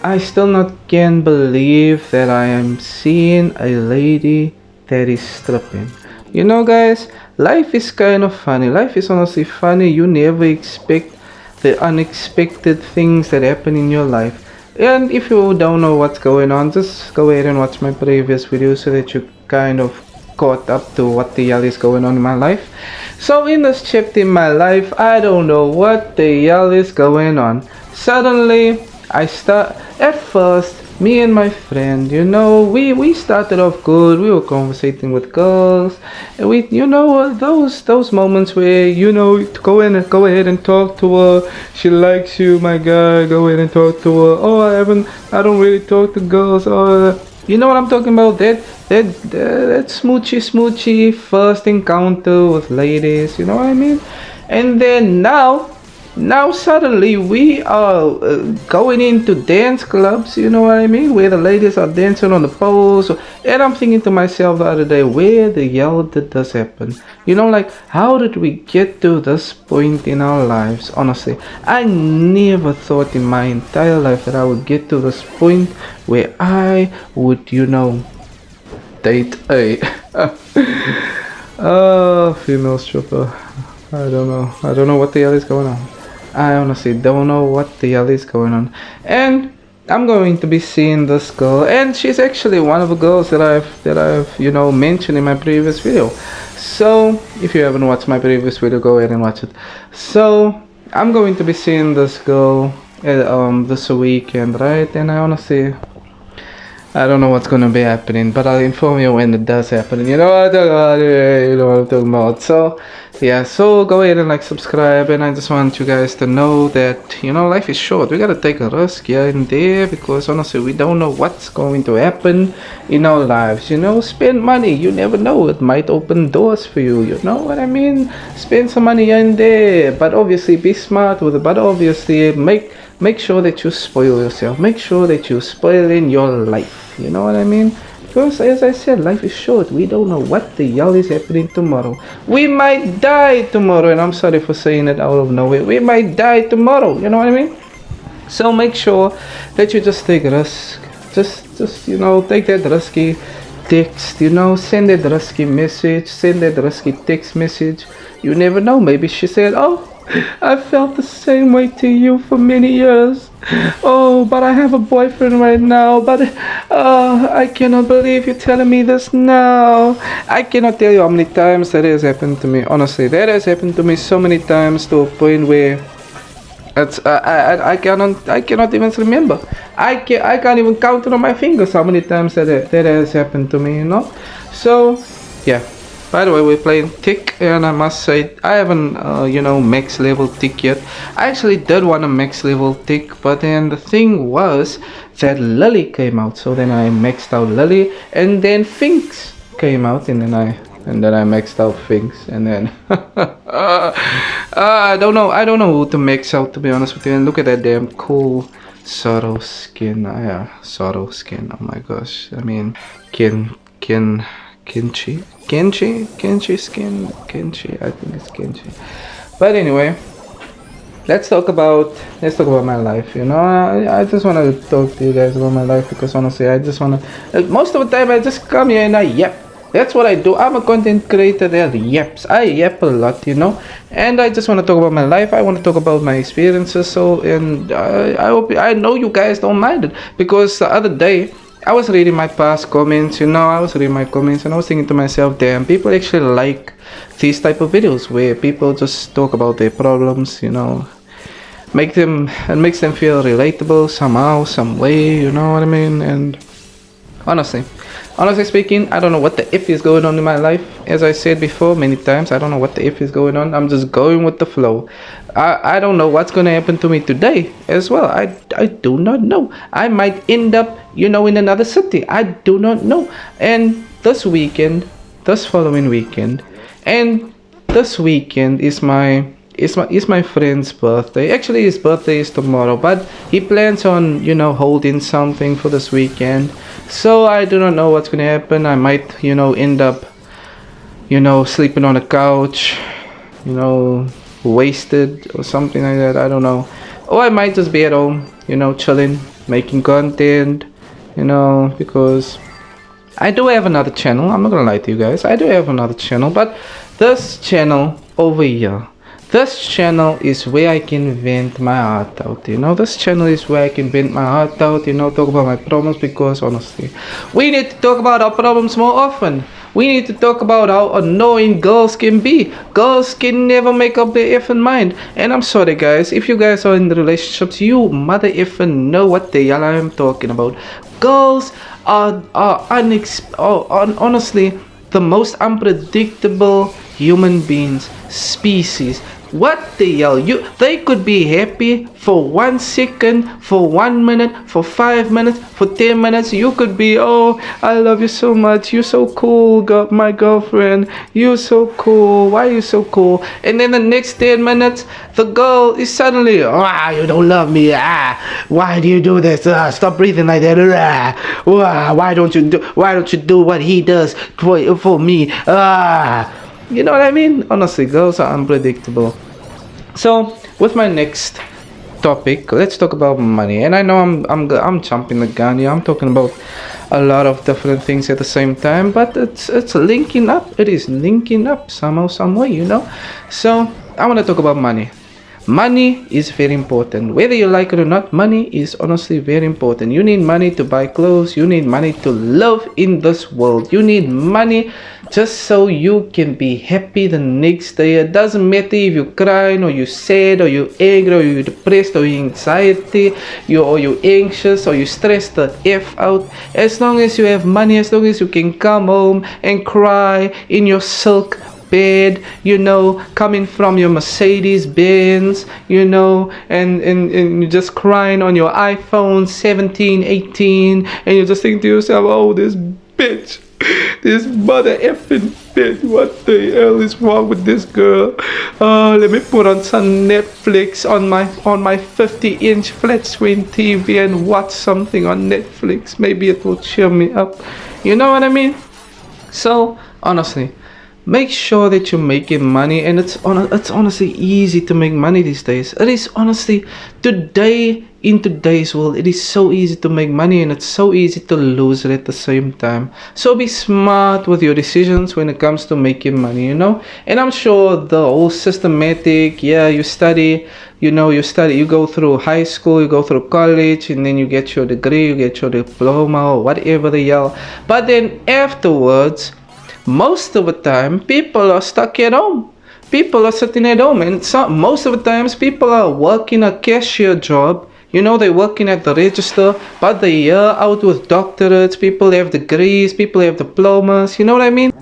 I still not can believe that I am seeing a lady that is stripping. You know, guys, life is kind of funny. Life is honestly funny. You never expect the unexpected things that happen in your life. And if you don't know what's going on, just go ahead and watch my previous video so that you kind of caught up to what the hell is going on in my life. So in this chapter in my life, I don't know what the hell is going on. Suddenly, I start at first. Me and my friend, we started off good. We were conversating with girls, and we, those moments where go ahead and talk to her. She likes you, my guy. Go ahead and talk to her. Oh, I don't really talk to girls. Oh, you know what I'm talking about? That smoochy first encounter with ladies. You know what I mean? And then now suddenly we are going into dance clubs, you know what I mean, where the ladies are dancing on the poles. And I'm thinking to myself the other day, where the hell did this happen? Like, how did we get to this point in our lives? Honestly, I never thought in my entire life that I would get to this point where I would, date a female stripper. I don't know what the hell is going on. I honestly don't know what the hell is going on. And I'm going to be seeing this girl, and she's actually one of the girls that I've mentioned in my previous video. So if you haven't watched my previous video, go ahead and watch it. So I'm going to be seeing this girl this weekend, right? And I don't know what's gonna be happening, but I'll inform you when it does happen. You know what I'm talking about. So yeah, so go ahead and subscribe, and I just want you guys to know that life is short. We gotta take a risk here and there, because honestly we don't know what's going to happen in our lives. Spend money. You never know, it might open doors for you. You know what I mean? Spend some money here and there, but obviously be smart with it. But obviously make sure that you spoil yourself. Make sure that you're spoiling your life. You know what I mean? Because as I said, life is short. We don't know what the hell is happening tomorrow. We might die tomorrow, and I'm sorry for saying it out of nowhere. We might die tomorrow. You know what I mean? So make sure that you just take a risk. Just take that risky text. Send that risky message. Send that risky text message. You never know. Maybe she said, "Oh, I felt the same way to you for many years. Oh, but I have a boyfriend right now. But I cannot believe you're telling me this now." I cannot tell you how many times that has happened to me. Honestly, that has happened to me so many times, to a point where I cannot even remember. I can't even count it on my fingers how many times that has happened to me. So yeah. By the way, we're playing Tick, and I must say, I haven't, max level Tick yet. I actually did want a max level Tick, but then the thing was that Lily came out, so then I maxed out Lily, and then Finks came out, and then I maxed out Finks, and then I don't know who to max out, to be honest with you. And look at that damn cool Sorrow skin. Yeah, Sorrow skin. Oh my gosh. I mean, Kenchi skin. I think it's Kenchi. But anyway, let's talk about my life. I just want to talk to you guys about my life, because honestly I just want to, most of the time I just come here and I yap. That's what I do. I'm a content creator that yaps. I yap a lot, and I just want to talk about my life. I want to talk about my experiences. So, and I know you guys don't mind it, because the other day I was reading my past comments, I was reading my comments, and I was thinking to myself, damn, people actually like these type of videos where people just talk about their problems, it makes them feel relatable somehow, some way, you know what I mean? And honestly speaking, I don't know what the F is going on in my life. As I said before many times, I don't know what the F is going on. I'm just going with the flow. I don't know what's going to happen to me today as well. I do not know. I might end up, in another city. I do not know. And this following weekend, and this weekend is my friend's birthday. Actually, his birthday is tomorrow, but he plans on, holding something for this weekend. So I do not know what's gonna happen. I might, end up, sleeping on a couch, wasted or something like that. I don't know. Or I might just be at home, chilling, making content, because I do have another channel. I'm not gonna lie to you guys. I do have another channel, but this channel over here, this channel is where I can vent my heart out. This channel is where I can vent my heart out. Talk about my problems, because honestly, we need to talk about our problems more often. We need to talk about how annoying girls can be. Girls can never make up their effing mind. And I'm sorry, guys, if you guys are in the relationships, you mother effing know what the hell I am talking about. Girls are honestly the most unpredictable human beings species. What the hell? They could be happy for 1 second, for 1 minute, for 5 minutes, for 10 minutes. You could be, oh, I love you so much. You're so cool, my girlfriend. You're so cool. Why are you so cool? And then the next 10 minutes, the girl is suddenly, you don't love me. Why do you do this? Stop breathing like that. Why don't you do what he does for me? You know what I mean? Honestly, girls are unpredictable. So, with my next topic, let's talk about money. And I know I'm jumping the gun here. I'm talking about a lot of different things at the same time, but it's linking up. It is linking up somehow, some way. So, I want to talk about money. Money is very important. Whether you like it or not, money is honestly very important. You need money to buy clothes. You need money to live in this world. You need money just so you can be happy the next day. It doesn't matter if you're crying or you're sad or you're angry or you're depressed or you're anxiety or you're anxious or you stress the F out. As long as you have money, as long as you can come home and cry in your silk bed, coming from your Mercedes Benz, and you're just crying on your iPhone 17, 18, and you're just thinking to yourself, oh, this bitch, this mother effing bitch, what the hell is wrong with this girl? Let me put on some Netflix on my 50-inch flat screen TV and watch something on Netflix. Maybe it will cheer me up. You know what I mean? So, honestly, make sure that you're making money, and it's honestly easy to make money these days. It is honestly, in today's world, it is so easy to make money, and it's so easy to lose it at the same time. So be smart with your decisions when it comes to making money, And I'm sure the whole systematic, you study, you go through high school, you go through college, and then you get your degree, you get your diploma, or whatever the hell. But then afterwards, most of the time, people are stuck at home. People are sitting at home, and most of the times, people are working a cashier job. They're working at the register, but they're out with doctorates. People have degrees, people have diplomas. You know what I mean?